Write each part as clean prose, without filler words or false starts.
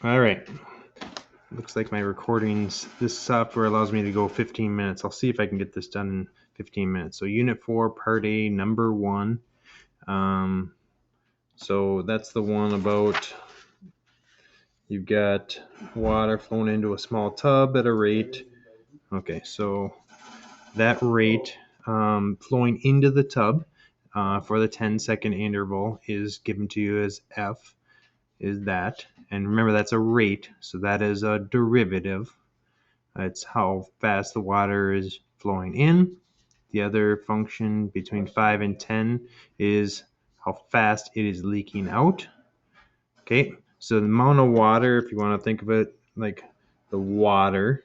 All right. Looks like my recordings, this software allows me to go 15 minutes. I'll see if I can get this done in 15 minutes. So Unit 4, Part A, Number 1. So that's the one about you've got water flowing into a small tub at a rate. Okay, so that rate flowing into the tub for the 10-second interval is given to you as F, is that. And remember, that's a rate, so that is a derivative. It's how fast the water is flowing in. The other function between 5 and 10 is how fast it is leaking out. Okay, so the amount of water, if you want to think of it like the water,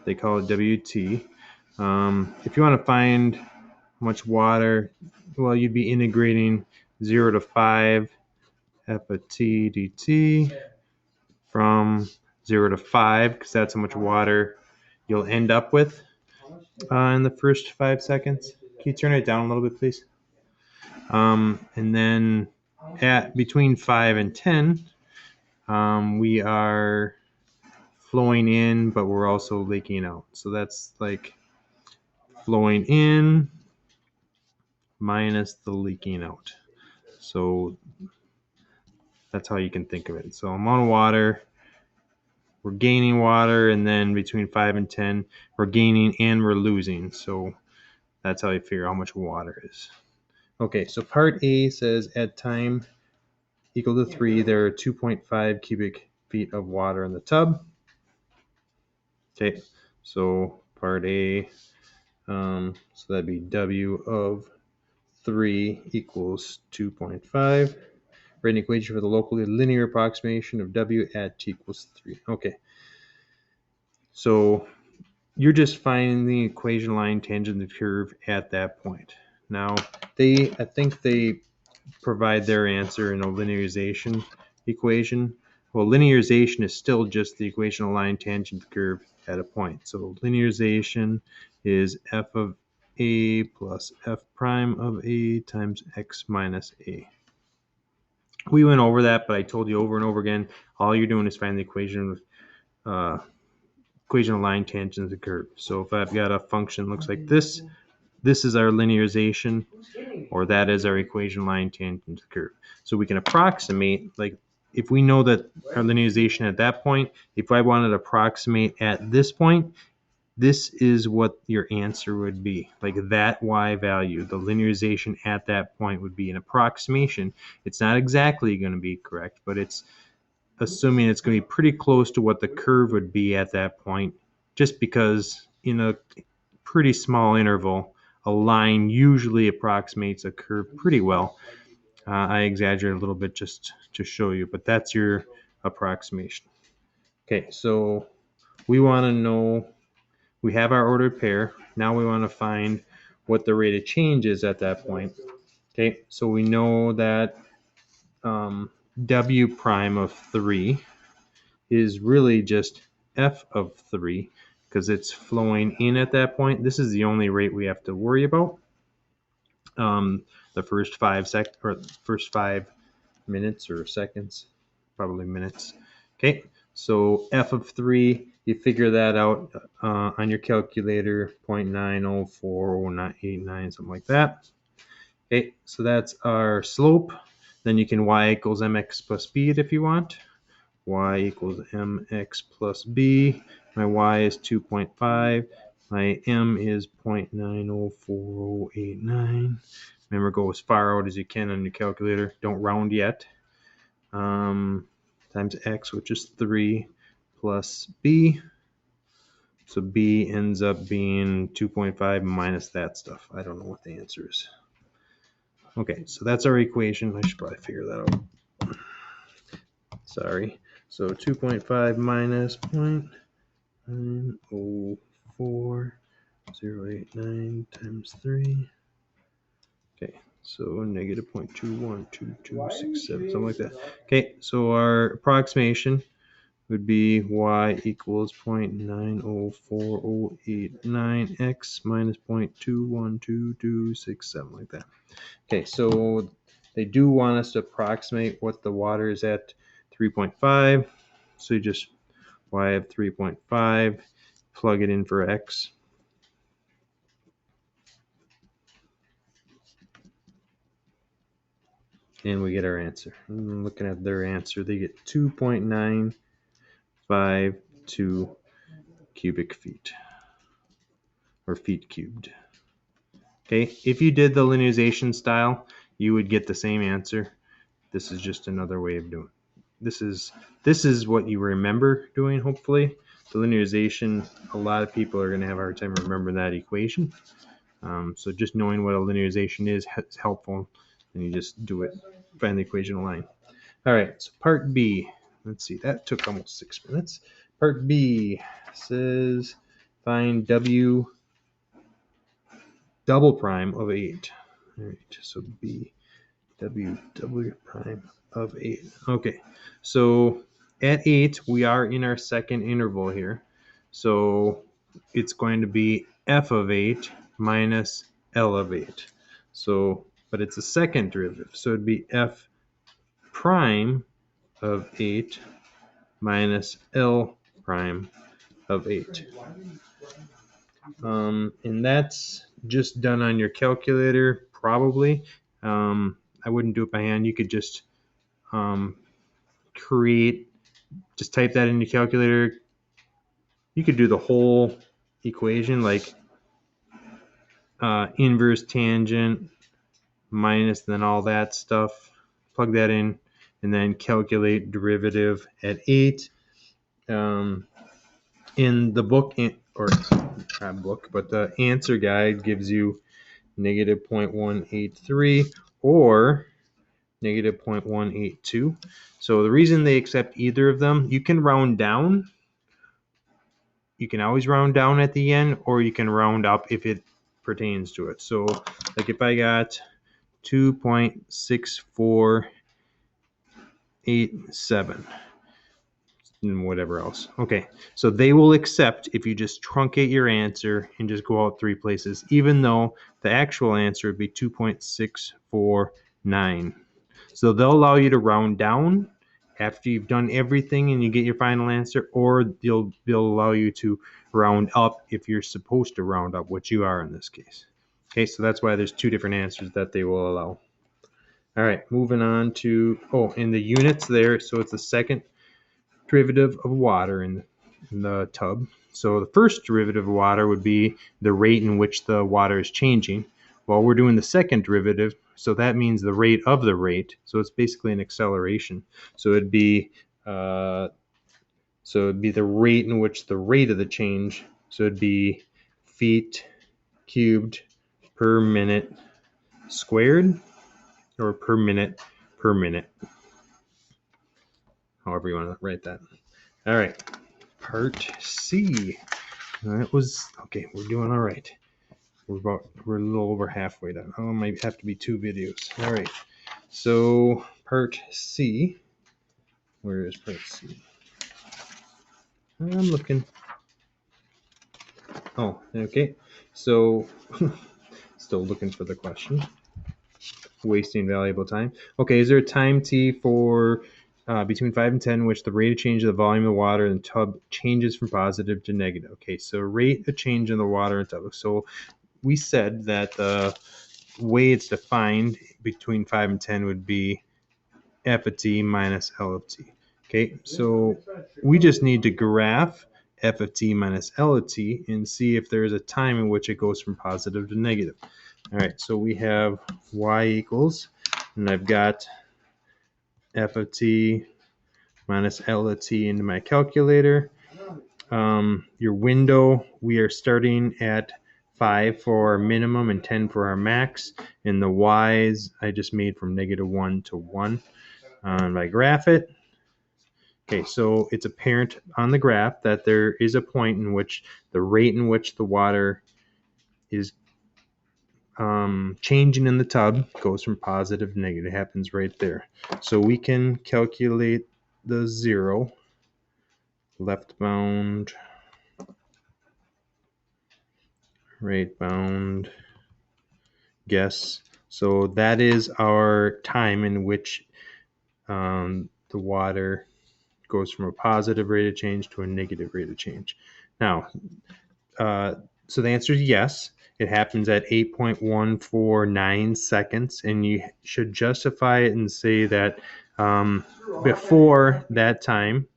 they call it WT. If you want to find how much water, well, you'd be integrating 0 to 5 f of t dt from 0 to 5, because that's how much water you'll end up with in the first 5 seconds. Can you turn it down a little bit, please? And then at between 5 and 10, we are flowing in, but we're also leaking out. So that's like flowing in minus the leaking out. So that's how you can think of it. So amount of water, we're gaining water, and then between 5 and 10, we're gaining and we're losing. So that's how you figure how much water is. Okay, so part A says at time equal to 3, there are 2.5 cubic feet of water in the tub. Okay, so part A, so that'd be W of 3 equals 2.5. Write an equation for the locally linear approximation of W at T equals 3. Okay, so you're just finding the equation line tangent the curve at that point. Now, I think they provide their answer in a linearization equation. Well, linearization is still just the equation of line tangent the curve at a point. So linearization is f of a plus f prime of a times x minus a. We went over that, but I told you over and over again, all you're doing is find the equation of line tangent of the curve. So if I've got a function that looks like this is our linearization, or that is our equation line tangent to the curve. So we can approximate, like if we know that our linearization at that point, if I wanted to approximate at this point, this is what your answer would be. Like that y value, the linearization at that point would be an approximation. It's not exactly going to be correct, but it's assuming it's going to be pretty close to what the curve would be at that point, just because in a pretty small interval, a line usually approximates a curve pretty well. I exaggerate a little bit just to show you, but that's your approximation. Okay, so we want to know, we have our ordered pair. Now we want to find what the rate of change is at that point. Okay, so we know that W prime of 3 is really just F of 3 because it's flowing in at that point. This is the only rate we have to worry about. The first 5 minutes or seconds, probably minutes. Okay, so F of 3, you figure that out on your calculator, 0.9040989, something like that. Okay, so that's our slope. Then you can y equals mx plus b if you want. Y equals mx plus b. My y is 2.5. My m is 0.904089. Remember, go as far out as you can on your calculator. Don't round yet. Times x, which is 3, plus b. So b ends up being 2.5 minus that stuff. I don't know what the answer is. Okay, so that's our equation. I should probably figure that out. Sorry. So 2.5 minus 0.904089 times 3. Okay, so negative 0.212267, something like that. Okay, so our approximation would be y equals 0.904089x minus 0.212267, like that. Okay, so they do want us to approximate what the water is at 3.5. So you just y of 3.5, plug it in for x. And we get our answer. I'm looking at their answer. They get 2.952 cubic feet, or feet cubed. Okay, if you did the linearization style, you would get the same answer. This is just another way of doing it. This is what you remember doing, hopefully. The linearization, a lot of people are going to have a hard time remembering that equation. So just knowing what a linearization is helpful, and you just do it, find the equation line. All right, so part B. Let's see, that took almost 6 minutes. Part B says find W double prime of 8. All right, so B, W prime of 8. Okay, so at 8, we are in our second interval here. So it's going to be F of 8 minus L of 8. So, but it's a second derivative. So it'd be F prime of 8 minus L prime of 8. And that's just done on your calculator, probably. I wouldn't do it by hand. You could just just type that in your calculator. You could do the whole equation, like inverse tangent minus then all that stuff. Plug that in and then calculate derivative at 8. In the book, or not book, but the answer guide gives you negative 0.183 or negative 0.182. So the reason they accept either of them, you can round down. You can always round down at the end, or you can round up if it pertains to it. So like if I got 2.6487 and whatever else. Okay, so they will accept if you just truncate your answer and just go out 3 places, even though the actual answer would be 2.649. So they'll allow you to round down after you've done everything and you get your final answer, or they'll allow you to round up if you're supposed to round up, which you are in this case. Okay, so that's why there's 2 different answers that they will allow. All right, moving on to, in the units there, so it's the second derivative of water in the tub. So the first derivative of water would be the rate in which the water is changing. Well, we're doing the second derivative, so that means the rate of the rate. So it's basically an acceleration. So it'd be the rate in which the rate of the change. So it'd be feet cubed per minute squared, or per minute, however you want to write that. All right, part C. That was okay. We're doing all right. We're a little over halfway done. Oh, might have to be 2 videos. All right. So part C. Where is part C? I'm looking. Oh, okay. So still looking for the question. Wasting valuable time. Okay, is there a time t for between 5 and 10 in which the rate of change of the volume of the water in the tub changes from positive to negative? Okay, so rate of change in the water in the tub. So we said that the way it's defined between 5 and 10 would be f of t minus L of t. Okay, so we just need to graph f of t minus L of t and see if there's a time in which it goes from positive to negative. All right, so we have y equals, and I've got f of t minus L of t into my calculator. Your window, we are starting at 5 for our minimum and 10 for our max. And the y's I just made from -1 to 1. And I graph it. Okay, so it's apparent on the graph that there is a point in which the rate in which the water is changing in the tub goes from positive to negative. It happens right there. So we can calculate the 0, left bound, right bound, guess. So that is our time in which the water goes from a positive rate of change to a negative rate of change. Now, so the answer is yes. It happens at 8.149 seconds, and you should justify it and say that before that time,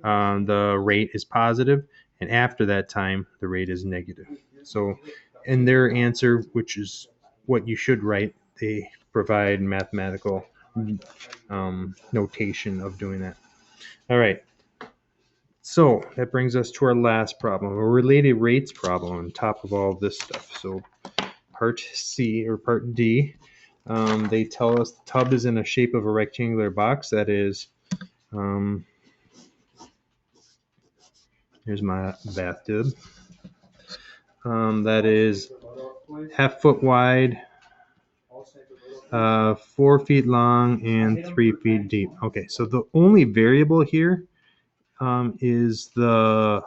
the rate is positive, and after that time, the rate is negative. So in their answer, which is what you should write, they provide mathematical notation of doing that. All right. So that brings us to our last problem, a related rates problem on top of all this stuff. So part C or part D, they tell us the tub is in the shape of a rectangular box that is, here's my bathtub, that is half foot wide, 4 feet long, and 3 feet deep. Okay, so the only variable here is the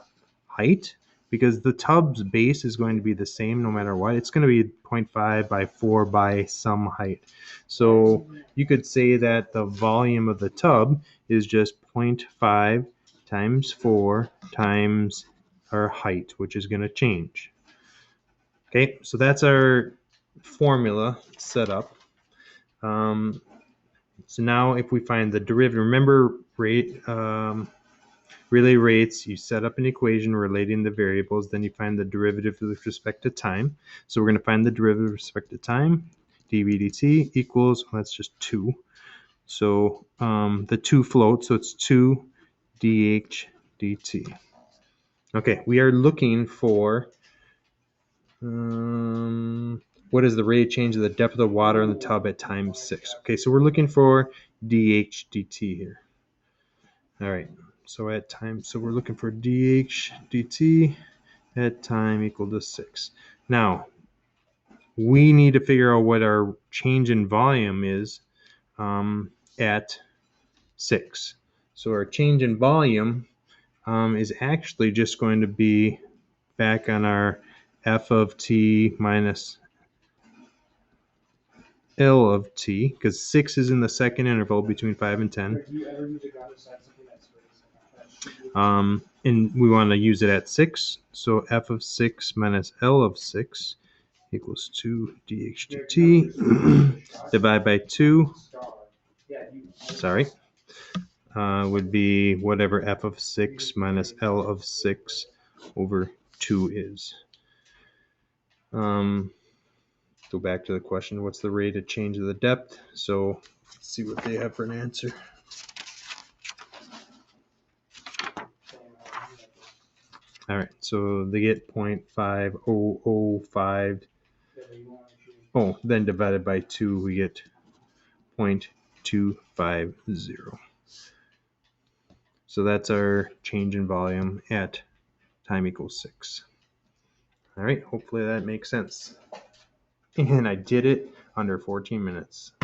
height, because the tub's base is going to be the same no matter what. It's going to be 0.5 by 4 by some height. So you could say that the volume of the tub is just 0.5 times 4 times our height, which is going to change. Okay, so that's our formula set up. So now if we find the derivative, remember relay rates, you set up an equation relating the variables, then you find the derivative with respect to time. So we're going to find the derivative with respect to time. dv dt equals, well, that's just 2. So the 2 floats, so it's 2 dh dt. Okay, we are looking for what is the rate of change of the depth of the water in the tub at time 6. Okay, so we're looking for dh dt here. All right. So at time, so we're looking for dh dt at time equal to 6. Now, we need to figure out what our change in volume is at 6. So our change in volume is actually just going to be back on our f of t minus L of t, because 6 is in the second interval between 5 and 10. And we want to use it at 6. So f of 6 minus L of 6 equals 2 dh dt. Divide by 2. Sorry. Would be whatever f of 6 minus L of 6 over 2 is. Go back to the question, what's the rate of change of the depth? So let's see what they have for an answer. All right, so they get 0.5005. Oh, then divided by 2, we get 0.250. So that's our change in volume at time equals 6. All right, hopefully that makes sense. And I did it under 14 minutes.